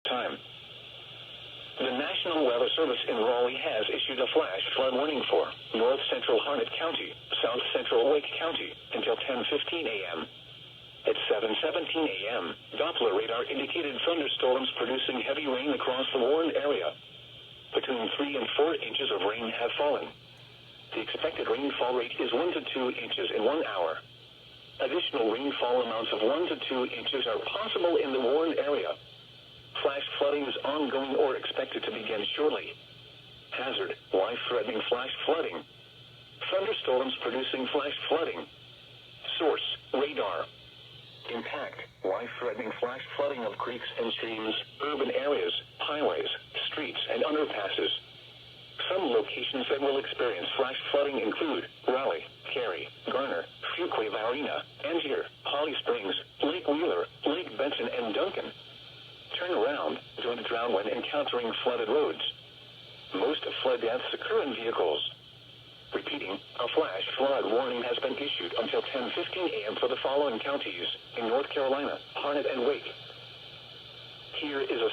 time. The National Weather Service in Raleigh has issued a flash flood warning for north central Harnett County, south central Wake County until 10:15 a.m. At 7:17 a.m., Doppler radar indicated thunderstorms producing heavy rain across the warned area. Between 3 and 4 inches of rain have fallen. The expected rainfall rate is 1 to 2 inches in 1 hour. Additional rainfall amounts of 1 to 2 inches are possible in the warned area. Flash flooding is ongoing or expected to begin shortly. Hazard: life-threatening flash flooding. Thunderstorms producing flash flooding. Source: radar. Impact: life-threatening flash flooding of creeks and streams, urban areas, highways, streets, and underpasses. Some locations that will experience flash flooding include Raleigh, Cary, Garner, Fuquay-Varina, Angier, Holly Springs, Lake Wheeler, Lake Benson, and Duncan. Turn around, don't drown when encountering flooded roads. Most flood deaths occur in vehicles. Repeating, a flash flood warning has been issued until 10:15 a.m. for the following counties in North Carolina, Harnett and Wake. Here is a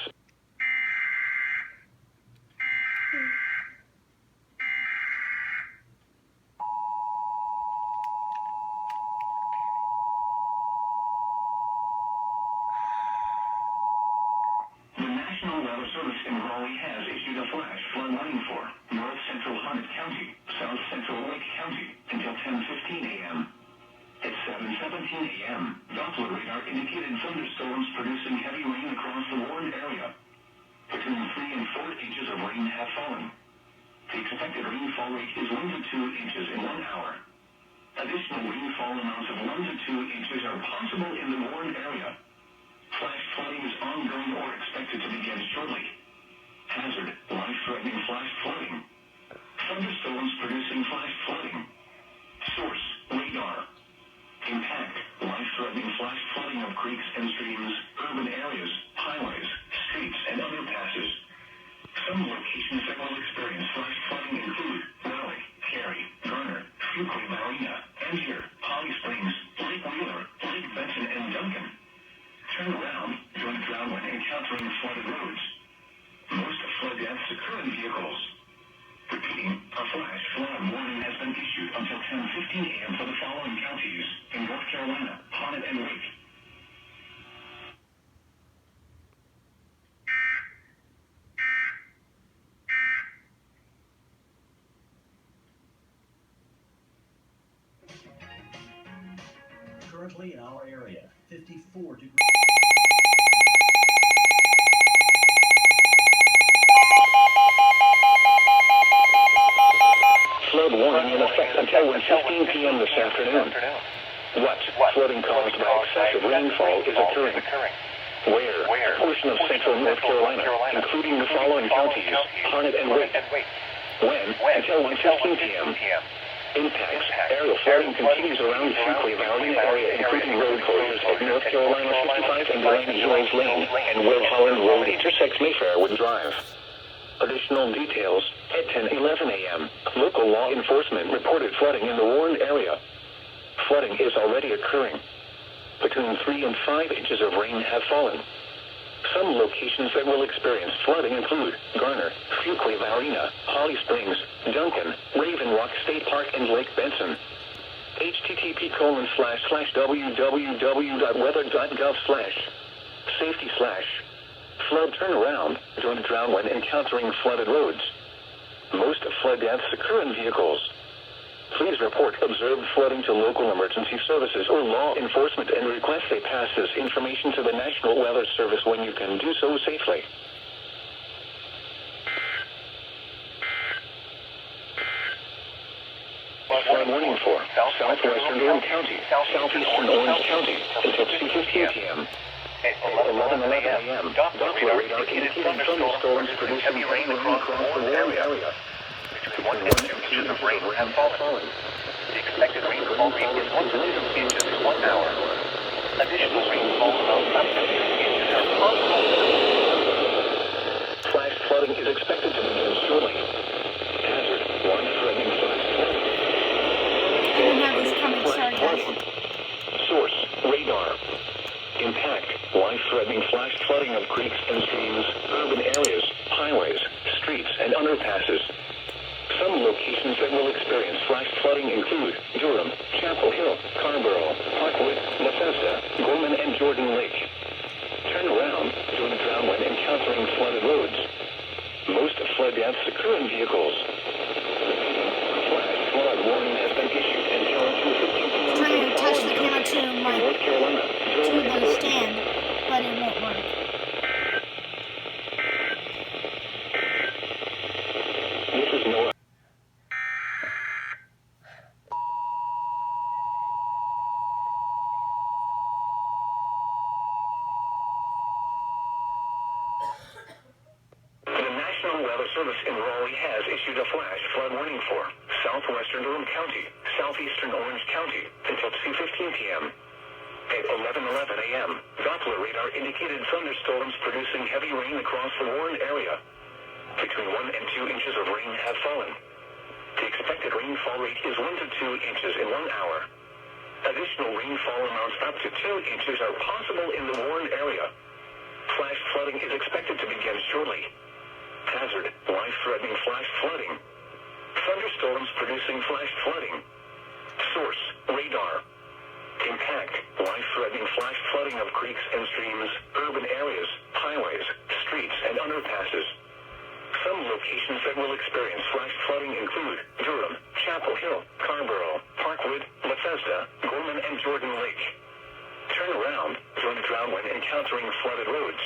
National Weather Service in Raleigh has issued a flash flood warning for north central Harnett County, south central Wake County until 10:15 a.m. At 7:17 a.m., Doppler radar indicated thunderstorms producing heavy rain across the warned area. Between 3 and 4 inches of rain have fallen. The expected rainfall rate is 1 to 2 inches in 1 hour. Additional rainfall amounts of 1 to 2 inches are possible in the warned area. Flash flooding is ongoing or expected to begin shortly. Hazard: life-threatening flash flooding. Thunderstorms producing flash flooding. Source: radar. Impact: life-threatening flash flooding of creeks and streams, urban areas, highways, streets, and underpasses. Some locations that will experience flash flooding include Raleigh, Cary, Garner, Fuquay-Varina, Angier, Holly Springs, Lake Wheeler, Lake Benson, and Duncan. Turn around, don't drown when encountering flooded roads. Most flood deaths occur in vehicles. Repeating, a flash flood warning has been issued until 10:15 a.m. for the following counties in North Carolina, Harnett and Wake. Currently in our area, 54 degrees. Flood warning in effect until 1:15 p.m. this afternoon. What flooding caused by excessive rainfall is occurring? Where? A portion of central North Carolina, including the following counties, Harnett and Wake. When? Until 1:15 p.m. Impacts: aerial flooding continues around the Fuquay-Varina area, including road closures at North Carolina 55 and Delaney Hills Lane, and Will Holland Road intersects Mayfairwood Drive. Additional details: at 10:11 a.m., local law enforcement reported flooding in the warned area. Flooding is already occurring. Between 3 and 5 inches of rain have fallen. Some locations that will experience flooding include Garner, Fuquay-Varina, Holly Springs, Duncan, Raven Rock State Park, and Lake Benson. http://www.weather.gov/safety/ flood turnaround, don't drown when encountering flooded roads. Most flood deaths occur in vehicles. Please report observed flooding to local emergency services or law enforcement and request they pass this information to the National Weather Service when you can do so safely. Flood warning for southwestern Orange County, southeastern Orange County until 2:15 p.m. At 11:11 a.m., Doppler radar indicated thunderstorms producing heavy rain across the warned area. Between 1 and 2 inches of rain have fallen. The expected rainfall rate is 1 to 2 inches in 1 hour. Additional rainfall amounts up to 2 inches are possible. Flash flooding is expected to begin shortly. Hazard: life-threatening flash flooding. Source: radar. Impact: life-threatening flash flooding. flooding of creeks and streams, urban areas, highways, streets, and underpasses. Some locations that will experience flash flooding include Durham, Chapel Hill, Carrboro, Parkwood, Bethesda, Gorman, and Jordan Lake. Turn around, don't drown when encountering flooded roads. Most flood deaths occur in vehicles. Flash flood warning has been issued until 2:15 p.m. Trying to touch the camera to my North Carolina, Durham, and the stand, but it won't work. This is Noah. The National Weather Service in Raleigh has issued a flash flood warning for southwestern Durham County, southeastern Orange County until 2:15 p.m. At 11:11 a.m., Doppler radar indicated thunderstorms producing heavy rain across the warned area. Between 1 and 2 inches of rain have fallen. The expected rainfall rate is 1 to 2 inches in 1 hour. Additional rainfall amounts up to 2 inches are possible in the warned area. Flash flooding is expected to begin shortly. Hazard, life-threatening flash flooding. Thunderstorms producing flash flooding. Source, radar. Impact, life-threatening flash flooding of creeks and streams, urban areas, highways, streets, and underpasses. Some locations that will experience flash flooding include Durham, Chapel Hill, Carrboro, Parkwood, Bethesda, Gorman, and Jordan Lake. Turn around, don't drown when encountering flooded roads.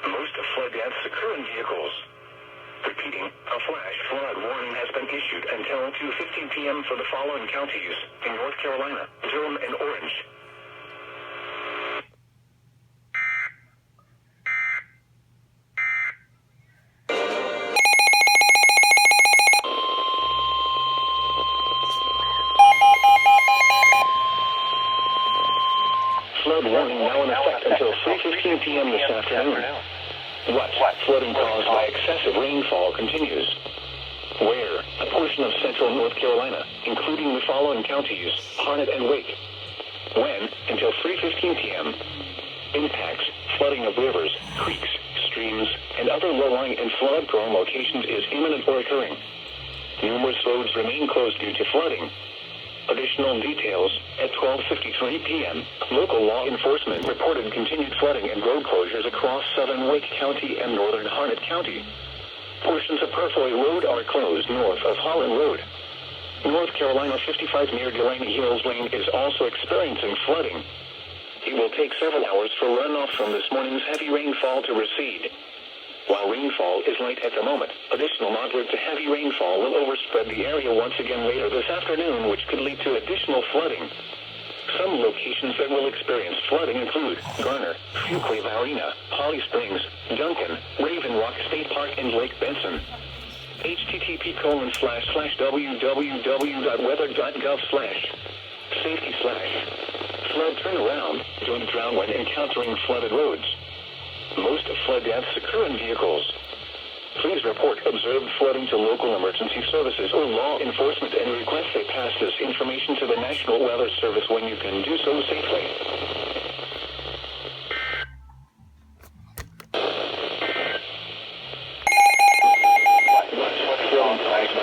Most flood deaths occur in vehicles. Repeating, a flash flood warning has been issued until 2:15 p.m. for the following counties in North Carolina, Durham, and Orange. Flood warning now in effect until 3:15 p.m. this afternoon. What? Flooding caused by excessive rainfall continues. Where? A portion of central North Carolina, including the following counties, Harnett and Wake. When? Until 3:15 p.m. Impacts, flooding of rivers, creeks, streams, and other low-lying and flood-prone locations is imminent or occurring. Numerous roads remain closed due to flooding. Additional details, at 12:53 p.m., local law enforcement reported continued flooding and road closures across southern Wake County and northern Harnett County. Portions of Purfoy Road are closed north of Holland Road. North Carolina 55 near Delaney Hills Lane is also experiencing flooding. It will take several hours for runoff from this morning's heavy rainfall to recede. While rainfall is light at the moment, additional moderate to heavy rainfall will overspread the area once again later this afternoon, which could lead to additional flooding. Some locations that will experience flooding include Garner, Fuquay Varina, Holly Springs, Duncan, Raven Rock State Park, and Lake Benson. http://www.weather.gov/safety/flood turnaround, don't drown when encountering flooded roads. Most flood deaths occur in vehicles. Please report observed flooding to local emergency services or law enforcement and request they pass this information to the National Weather Service when you can do so safely.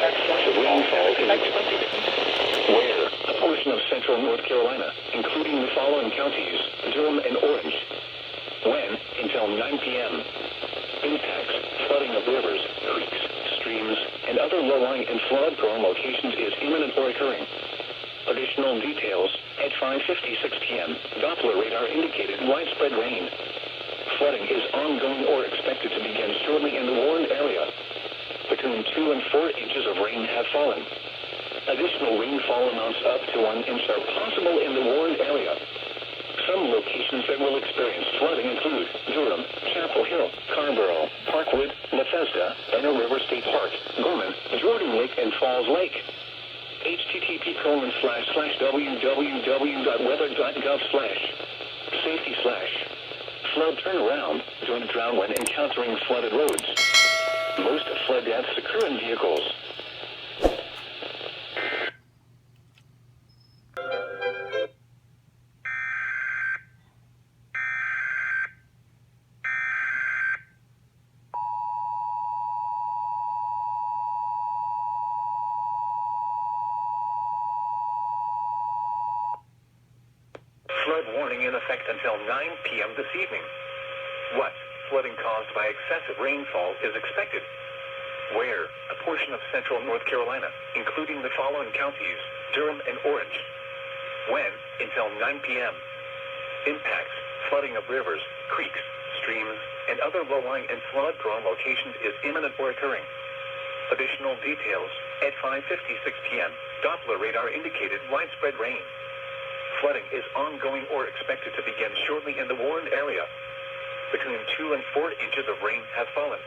Excessive rainfall is expected. Where? A portion of central North Carolina, including the following counties, Durham and Orange. When? Until 9 p.m. Impacts, flooding of rivers, creeks, streams, and other low-lying and flood-prone locations is imminent or occurring. Additional details, at 5:56 p.m., Doppler radar indicated widespread rain. Flooding is ongoing or expected to begin shortly in the warned area. Between 2 and 4 inches of rain have fallen. Additional rainfall amounts up to 1 inch are possible in the warned area. Some locations that will experience flooding include Durham, Chapel Hill, Carrboro, Parkwood, Bethesda, Banner River State Park, Gorman, Jordan Lake, and Falls Lake. http://weather.gov/safety/flood turnaround, don't drown when encountering flooded roads. Most flood deaths occur in vehicles. Flood warning in effect until 9 p.m. this evening. What? Flooding caused by excessive rainfall is expected. Where? A portion of central North Carolina, including the following counties, Durham and Orange. When? Until 9 p.m. Impacts: flooding of rivers, creeks, streams, and other low-lying and flood-prone locations is imminent or occurring. Additional details: at 5:56 p.m., Doppler radar indicated widespread rain. Flooding is ongoing or expected to begin shortly in the warned area. Between 2 and 4 inches of rain have fallen.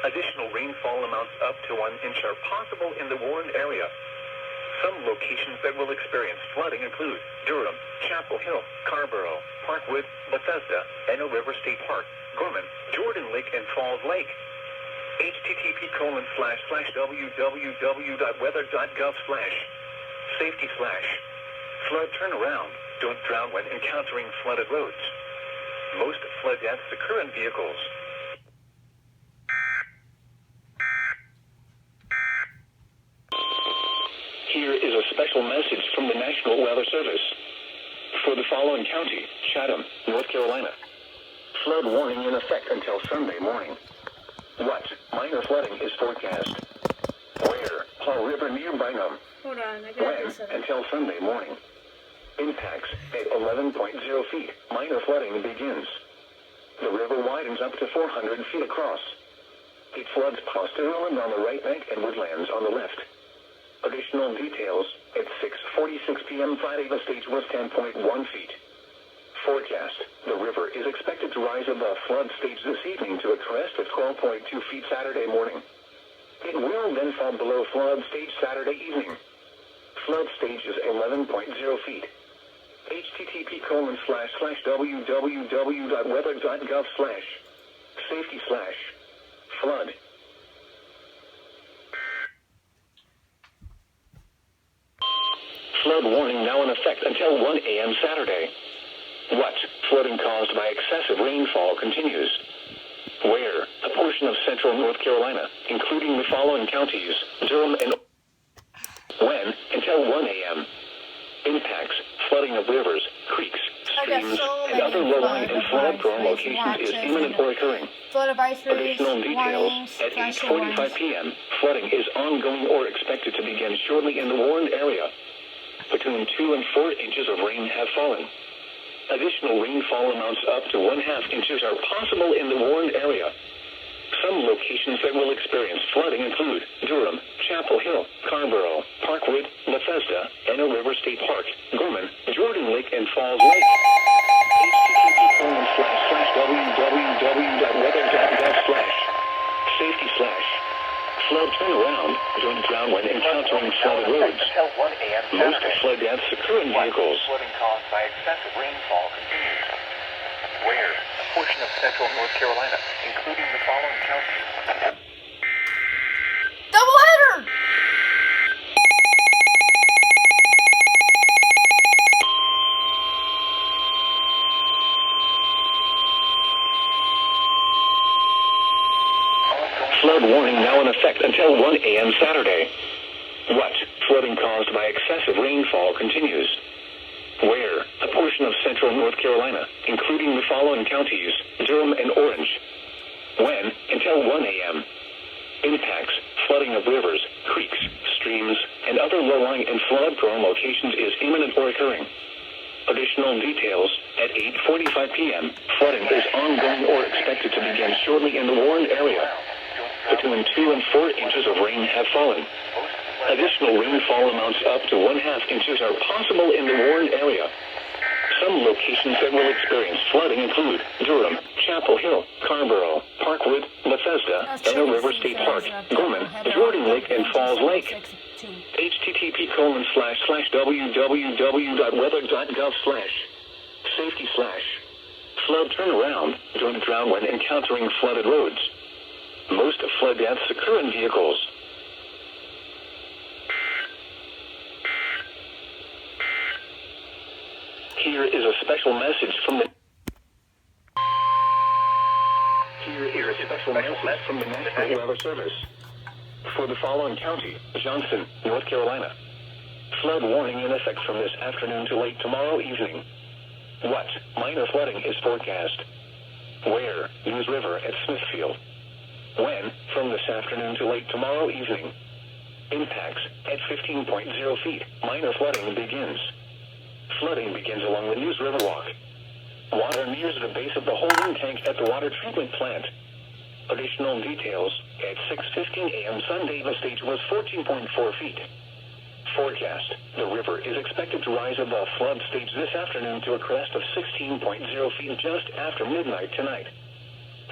Additional rainfall amounts up to 1 inch are possible in the warned area. Some locations that will experience flooding include Durham, Chapel Hill, Scarborough, Parkwood, Bethesda, Eno River State Park, Gorman, Jordan Lake, and Falls Lake. http://www.weather.gov/safety/flood turnaround. Don't drown when encountering flooded roads. Most flood deaths occur in vehicles. Here is a special message from the National Weather Service. For the following county, Chatham, North Carolina. Flood warning in effect until Sunday morning. What? Minor flooding is forecast. Where? Paul River near Bynum. Hold on, I got When? this. Until Sunday morning. Impacts at 11.0 feet. Minor flooding begins. The river widens up to 400 feet across. It floods past Areal on the right bank and Woodlands on the left. Additional details: at 6:46 p.m. Friday, the stage was 10.1 feet. Forecast: the river is expected to rise above flood stage this evening to a crest of 12.2 feet Saturday morning. It will then fall below flood stage Saturday evening. Flood stage is 11.0 feet. http://www.weather.gov/safety/flood. Flood warning now in effect until 1 a.m. Saturday. What? Flooding caused by excessive rainfall continues. Where? A portion of central North Carolina, including the following counties, Durham and... When? Until 1 a.m. Impacts: flooding of rivers, creeks, streams, and other low-lying and flood-prone locations is imminent or occurring. Flood advisories, Additional details: at 8:45 p.m., flooding is ongoing or expected to begin shortly in the warned area. Between 2 and 4 inches of rain have fallen. Additional rainfall amounts up to 1/2 inches are possible in the warned area. Some locations that will experience flooding include Durham, Chapel Hill, Scarborough, Parkwood, Bethesda, Eno River State Park, Gorman, Jordan Lake, and Falls Lake. http://www.weather.gov/safety/flood turnaround. Don't drown when encountering flooded roads. Most flood deaths occur in vehicles. Flooding caused by excessive rainfall continues. Where? A portion of central North Carolina, including the following counties. Doubleheader! Flood warning now in effect until 1 a.m. Saturday. What? Flooding caused by excessive rainfall continues. Where? A portion of central North Carolina, including the following counties, Durham and Orange. When? Until 1 a.m. Impacts: flooding of rivers, creeks, streams, and other low-lying and flood-prone locations is imminent or occurring. Additional details: at 8:45 p.m., flooding is ongoing or expected to begin shortly in the warned area. Between 2 and 4 inches of rain have fallen. Additional rainfall amounts up to 1/2 inches are possible in the warned area. Some locations that will experience flooding include Durham, Chapel Hill, Scarborough, Parkwood, Bethesda, Eno River State Park, Gorman, Jordan Lake, and Falls Lake. http://www.weather.gov/safety/flood turnaround. Don't drown when encountering flooded roads. Most flood deaths occur in vehicles. Here is a special message from the National Weather Service. For the following county, Johnson, North Carolina. Flood warning in effect from this afternoon to late tomorrow evening. What minor flooding is forecast? Where? News River at Smithfield. When? From this afternoon to late tomorrow evening. Impacts at 15.0 feet. Minor flooding begins. Flooding begins along the News River Walk. Water nears the base of the holding tank at the water treatment plant. Additional details, at 6:15 a.m. Sunday, the stage was 14.4 feet. Forecast, the river is expected to rise above flood stage this afternoon to a crest of 16.0 feet just after midnight tonight.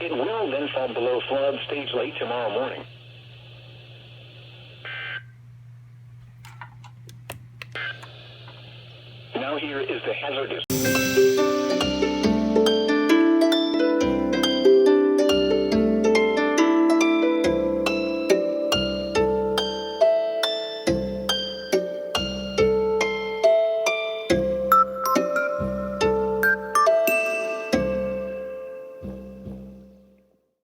It will then fall below flood stage late tomorrow morning. Now here is the hazardous